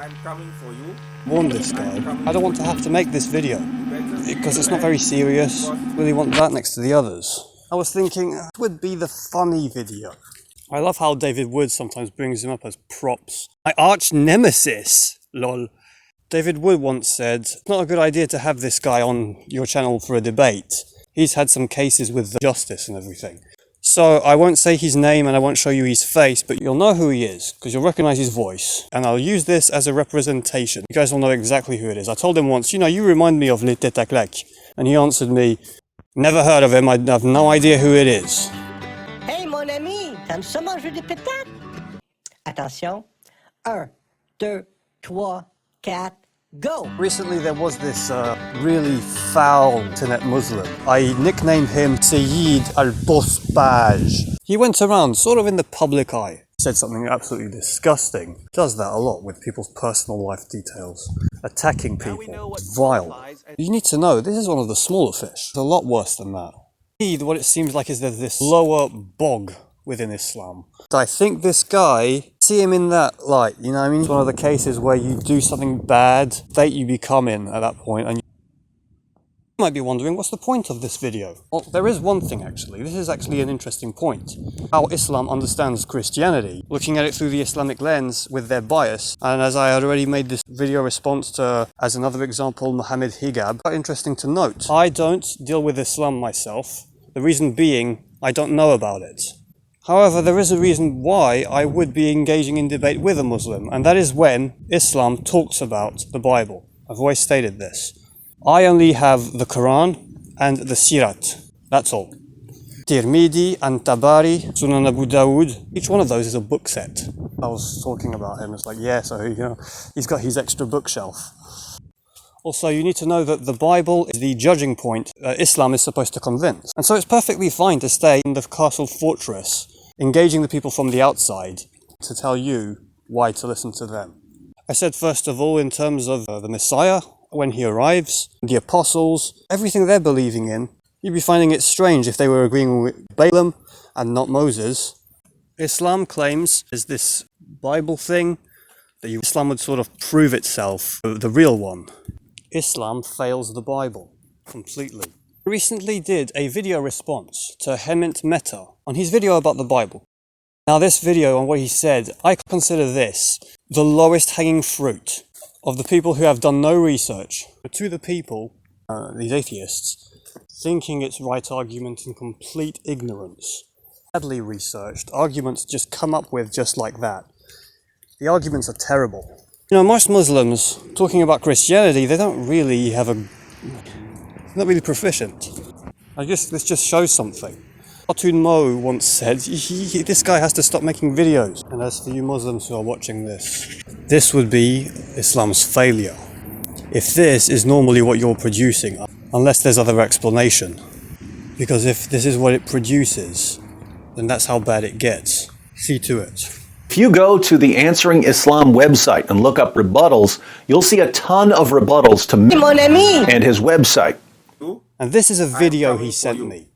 I'm coming for you. Warn this guy. I don't want to have to make this video because it's not very serious. I really want that next to the others. I was thinking it would be the funny video. I love how David Wood sometimes brings him up as props. My arch nemesis, lol. David Wood once said, it's not a good idea to have this guy on your channel for a debate. He's had some cases with the justice and everything. So I won't say his name and I won't show you his face, but you'll know who he is, because you'll recognize his voice. And I'll use this as a representation. You guys will know exactly who it is. I told him once, you remind me of Yla'lbatata. And he answered me, never heard of him, I have no idea who it is. Hey mon ami, t'aimes ça manger des pétates? Attention, 1, 2, 3, 4, go! Recently there was this really foul internet Muslim. I nicknamed him Seyid Yla'lbatata. He went around sort of in the public eye. Said something absolutely disgusting. Does that a lot with people's personal life details. Attacking people. Vile. You need to know, this is one of the smaller fish. It's a lot worse than that. What it seems like is there's this lower bog within Islam. I think this guy, see him in that light, you know what I mean? It's one of the cases where you do something bad, state you become in at that point, and you might be wondering, what's the point of this video? Well, there is one thing actually. This is actually an interesting point. How Islam understands Christianity, looking at it through the Islamic lens with their bias. And as I had already made this video response to, as another example, Muhammad Hijab, quite interesting to note. I don't deal with Islam myself. The reason being, I don't know about it. However, there is a reason why I would be engaging in debate with a Muslim, and that is when Islam talks about the Bible. I've always stated this. I only have the Quran and the Sirat. That's all. Tirmidhi and Tabari, Sunan Abu Dawud. Each one of those is a book set. I was talking about him. It's like, yeah, so he's got his extra bookshelf. Also, you need to know that the Bible is the judging point Islam is supposed to convince. And so it's perfectly fine to stay in the castle fortress, engaging the people from the outside to tell you why to listen to them. I said, first of all, in terms of the Messiah, when he arrives, the apostles, everything they're believing in, you'd be finding it strange if they were agreeing with Balaam and not Moses. Islam claims is this Bible thing that Islam would sort of prove itself, the real one. Islam fails the Bible completely. I recently did a video response to Hemant Mehta on his video about the Bible. Now this video on what he said, I consider this the lowest hanging fruit of the people who have done no research. To the people, these atheists, thinking it's right argument in complete ignorance. Badly researched arguments just come up with just like that. The arguments are terrible. Most Muslims, talking about Christianity, they don't really have they're not really proficient. I guess this just shows something. Cartoon Mo once said, this guy has to stop making videos. And as for you Muslims who are watching this would be Islam's failure. If this is normally what you're producing, unless there's other explanation. Because if this is what it produces, then that's how bad it gets. See to it. If you go to the Answering Islam website and look up rebuttals, you'll see a ton of rebuttals to me and his website. And this is a video he sent me.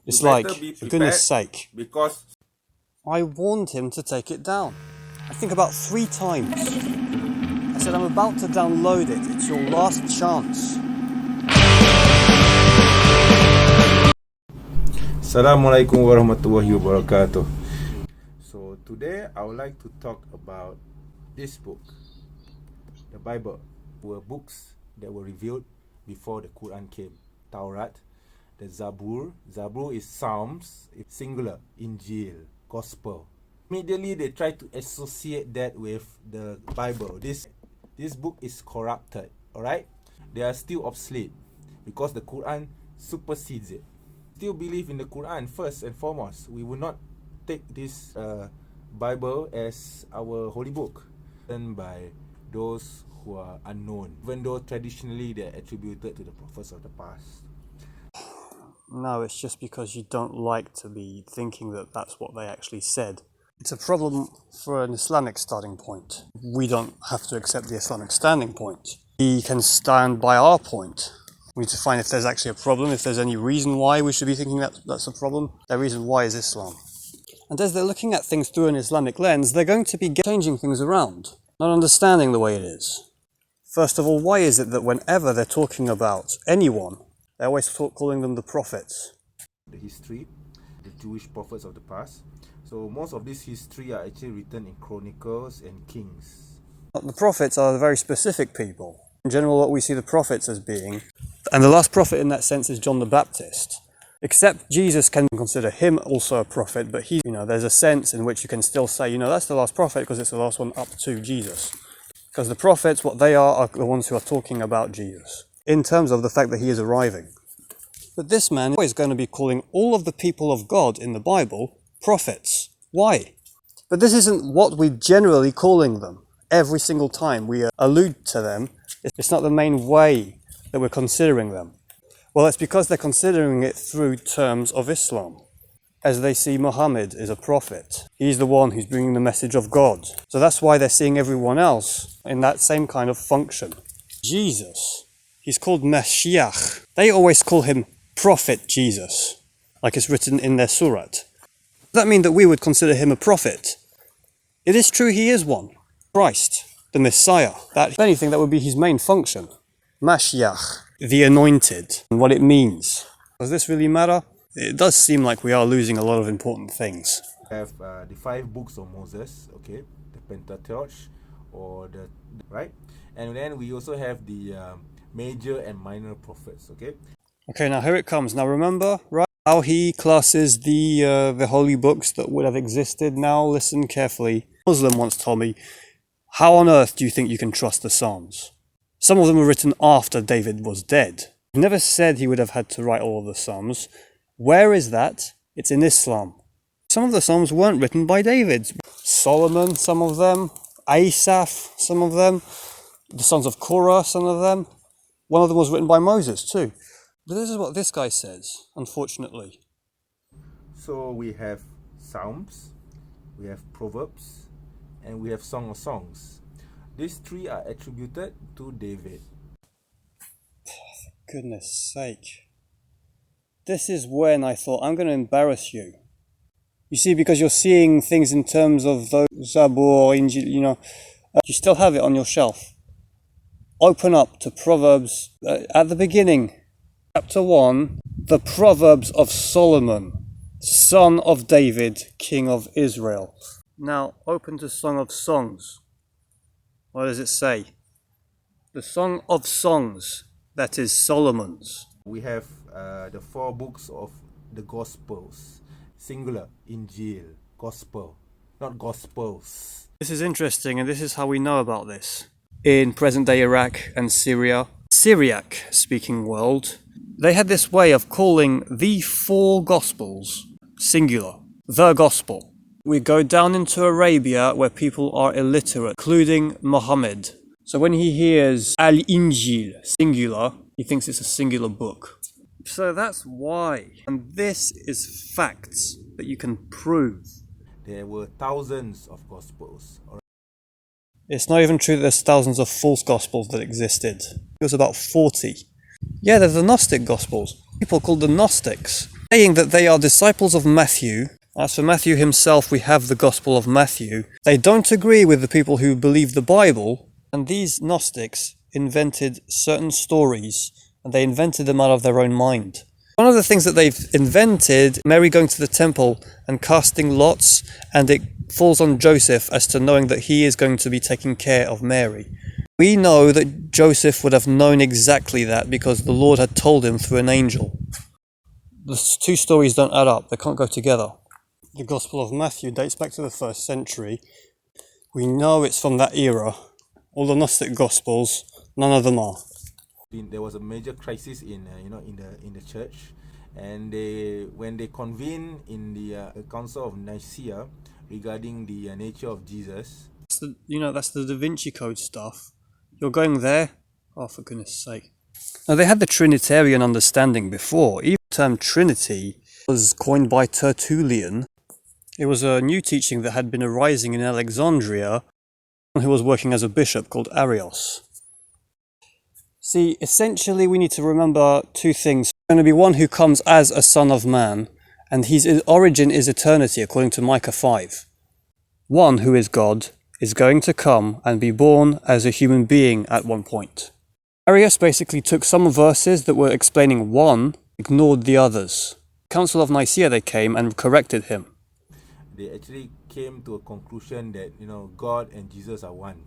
It's like, for goodness sake. Because I warned him to take it down. I think about 3 times. I said, I'm about to download it. It's your last chance. Assalamualaikum warahmatullahi wabarakatuh. So today I would like to talk about this book, the Bible. Were books that were revealed before the Quran came. Taurat, the Zabur. Zabur is Psalms, it's singular. Injil, Gospel. Immediately they try to associate that with the Bible. This book is corrupted, alright? They are still obsolete because the Quran supersedes it. Still believe in the Quran first and foremost. We will not take this Bible as our holy book, written by those who are unknown, even though traditionally they are attributed to the prophets of the past. No, it's just because you don't like to be thinking that that's what they actually said. It's a problem for an Islamic starting point. We don't have to accept the Islamic standing point. We can stand by our point. We need to find if there's actually a problem, if there's any reason why we should be thinking that's a problem. The reason why is Islam. And as they're looking at things through an Islamic lens, they're going to be changing things around. not understanding the way it is. First of all, why is it that whenever they're talking about anyone, they're always calling them the prophets? The history, the Jewish prophets of the past. So most of this history are actually written in Chronicles and Kings. The prophets are very specific people. In general, what we see the prophets as being, and the last prophet in that sense is John the Baptist. Except Jesus can consider him also a prophet, but he, there's a sense in which you can still say, that's the last prophet because it's the last one up to Jesus. Because the prophets, what they are the ones who are talking about Jesus, in terms of the fact that he is arriving. But this man is going to be calling all of the people of God in the Bible prophets. Why? But this isn't what we're generally calling them. Every single time we allude to them, it's not the main way that we're considering them. Well, it's because they're considering it through terms of Islam. As they see Muhammad is a prophet. He's the one who's bringing the message of God. So that's why they're seeing everyone else in that same kind of function. Jesus, he's called Mashiach. They always call him Prophet Jesus, like it's written in their surat. Does that mean that we would consider him a prophet? It is true he is one. Christ, the Messiah. That, if anything, that would be his main function. Mashiach, the anointed, and what it means. Does this really matter? It does seem like we are losing a lot of important things. We have the 5 books of Moses, okay, the Pentateuch, right? And then we also have the major and minor prophets, okay? Okay, now here it comes. Now remember, right, how he classes the holy books that would have existed. Now listen carefully. A Muslim once told me, how on earth do you think you can trust the Psalms? Some of them were written after David was dead. He never said he would have had to write all of the Psalms. Where is that? It's in Islam. Some of the Psalms weren't written by David. Solomon, some of them. Asaph, some of them. The sons of Korah, some of them. One of them was written by Moses too. But this is what this guy says, unfortunately. So we have Psalms, we have Proverbs, and we have Song of Songs. These 3 are attributed to David. For goodness sake. This is when I thought, I'm going to embarrass you. You see, because you're seeing things in terms of those Zabur, Injil, you still have it on your shelf. Open up to Proverbs at the beginning. Chapter 1, the Proverbs of Solomon, son of David, king of Israel. Now, open to Song of Songs. What does it say? The Song of Songs, that is Solomon's. We have the 4 books of the Gospels, singular, Injil, Gospel, not Gospels. This is interesting, and this is how we know about this. In present-day Iraq and Syria, Syriac-speaking world, they had this way of calling the 4 Gospels singular, the Gospel. We go down into Arabia where people are illiterate, including Muhammad. So when he hears Al-Injil, singular, he thinks it's a singular book. So that's why. And this is facts that you can prove. There were thousands of Gospels. It's not even true that there's thousands of false Gospels that existed. It was about 40. Yeah, there's the Gnostic Gospels. People called the Gnostics, saying that they are disciples of Matthew. As for Matthew himself, we have the Gospel of Matthew. They don't agree with the people who believe the Bible, and these Gnostics invented certain stories, and they invented them out of their own mind. One of the things that they've invented, Mary going to the temple and casting lots, and it falls on Joseph as to knowing that he is going to be taking care of Mary. We know that Joseph would have known exactly that because the Lord had told him through an angel. The 2 stories don't add up, they can't go together. The Gospel of Matthew dates back to the 1st century. We know it's from that era. All the Gnostic Gospels, none of them are. There was a major crisis in the church, and when they convened in the Council of Nicaea regarding the nature of Jesus. That's the Da Vinci Code stuff. You're going there? Oh, for goodness sake. Now, they had the Trinitarian understanding before. Even the term Trinity was coined by Tertullian. It was a new teaching that had been arising in Alexandria, who was working as a bishop called Arios. See, essentially we need to remember 2 things. There's going to be one who comes as a son of man, and his origin is eternity, according to Micah 5. One who is God is going to come and be born as a human being at one point. Arius basically took some verses that were explaining one, ignored the others. Council of Nicaea they came and corrected him. They actually came to a conclusion that, God and Jesus are one.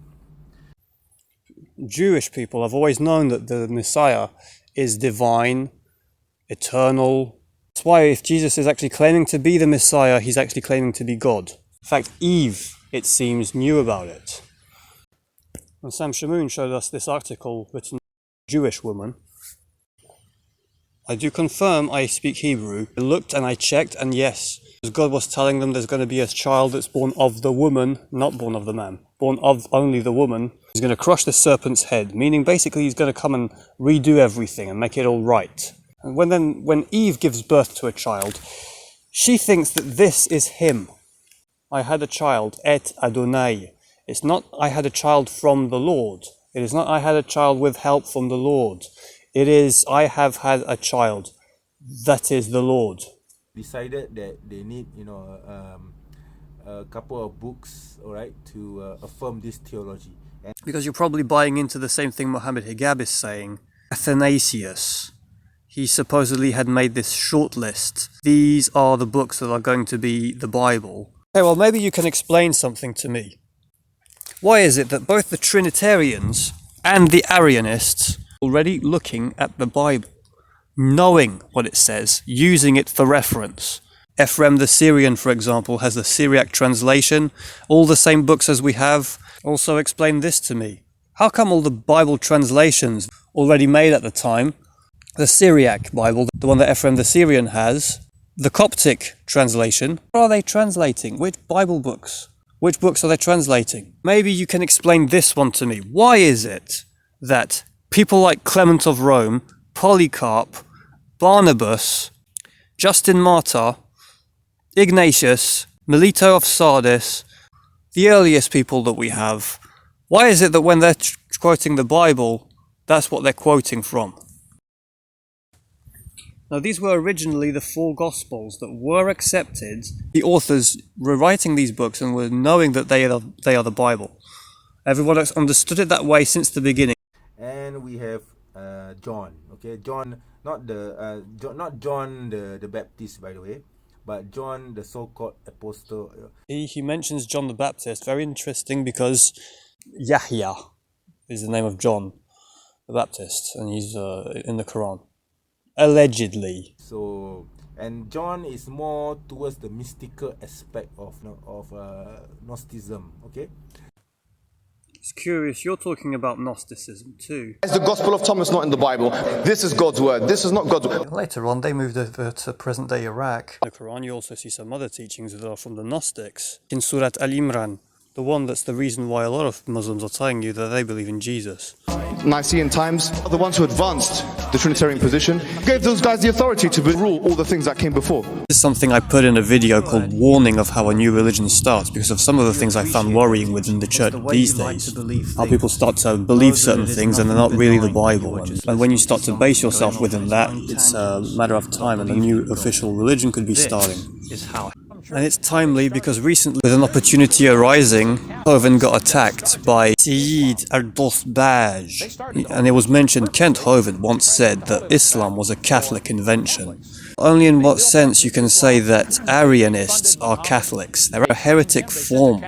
Jewish people have always known that the Messiah is divine, eternal. That's why if Jesus is actually claiming to be the Messiah, he's actually claiming to be God. In fact, Eve, it seems, knew about it. And Sam Shamoon showed us this article written by a Jewish woman. I do confirm I speak Hebrew. I looked and I checked, and yes, God was telling them there's going to be a child that's born of the woman, not born of the man, born of only the woman. He's going to crush the serpent's head, meaning basically he's going to come and redo everything and make it all right. And when Eve gives birth to a child, she thinks that this is him. I had a child, et Adonai. It's not I had a child from the Lord. It is not I had a child with help from the Lord. It is I have had a child. That is the Lord. Decided that they need, a couple of books, all right, to affirm this theology. And because you're probably buying into the same thing Mohammed Hijab is saying. Athanasius, he supposedly had made this short list. These are the books that are going to be the Bible. Okay, well, maybe you can explain something to me. Why is it that both the Trinitarians and the Arianists are already looking at the Bible, knowing what it says, using it for reference? Ephraim the Syrian, for example, has the Syriac translation, all the same books as we have. Also explain this to me. How come all the Bible translations already made at the time, the Syriac Bible, the one that Ephraim the Syrian has, the Coptic translation, what are they translating? Which Bible books? Which books are they translating? Maybe you can explain this one to me. Why is it that people like Clement of Rome, Polycarp, Barnabas, Justin Martyr, Ignatius, Melito of Sardis, the earliest people that we have, why is it that when they're quoting the Bible, that's what they're quoting from? Now, these were originally the four Gospels that were accepted. The authors were writing these books and were knowing that they are the Bible. Everyone has understood it that way since the beginning. And we have John, okay, John, not John the Baptist, by the way, but John the so-called apostle. He mentions John the Baptist. Very interesting, because Yahya is the name of John the Baptist, and he's in the Quran. Allegedly. So, and John is more towards the mystical aspect of Gnosticism, okay? It's curious, you're talking about Gnosticism too. Is the Gospel of Thomas not in the Bible? This is God's word. This is not God's word. Later on, they moved over to present-day Iraq. In the Quran, you also see some other teachings that are from the Gnostics. In Surat Al-Imran, the one that's the reason why a lot of Muslims are telling you that they believe in Jesus. Nicene times are the ones who advanced the Trinitarian position, gave those guys the authority to rule all the things that came before. This is something I put in a video called Warning of How a New Religion Starts, because of some of the things I found worrying within the church these days. How people start to believe certain things and they're not really the Bible. And when you start to base yourself within that, it's a matter of time and a new official religion could be starting. And it's timely because recently, with an opportunity arising, Hovind got attacked by Seyid Yla'lbatata. And it was mentioned Kent Hovind once said that Islam was a Catholic invention. Only in what sense you can say that Arianists are Catholics. They're a heretic form,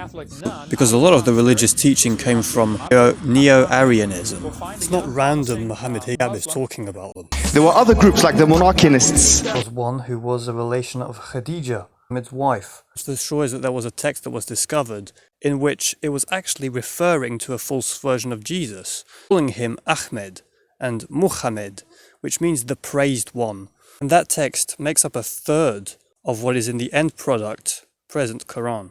because a lot of the religious teaching came from Neo-Arianism. It's not random Mohammed Hijab is talking about them. There were other groups like the Monarchianists. There was one who was a relation of Khadija, Muhammad's wife. This shows that there was a text that was discovered in which it was actually referring to a false version of Jesus, calling him Ahmed and Muhammad, which means the praised one. And that text makes up a third of what is in the end product, present Quran.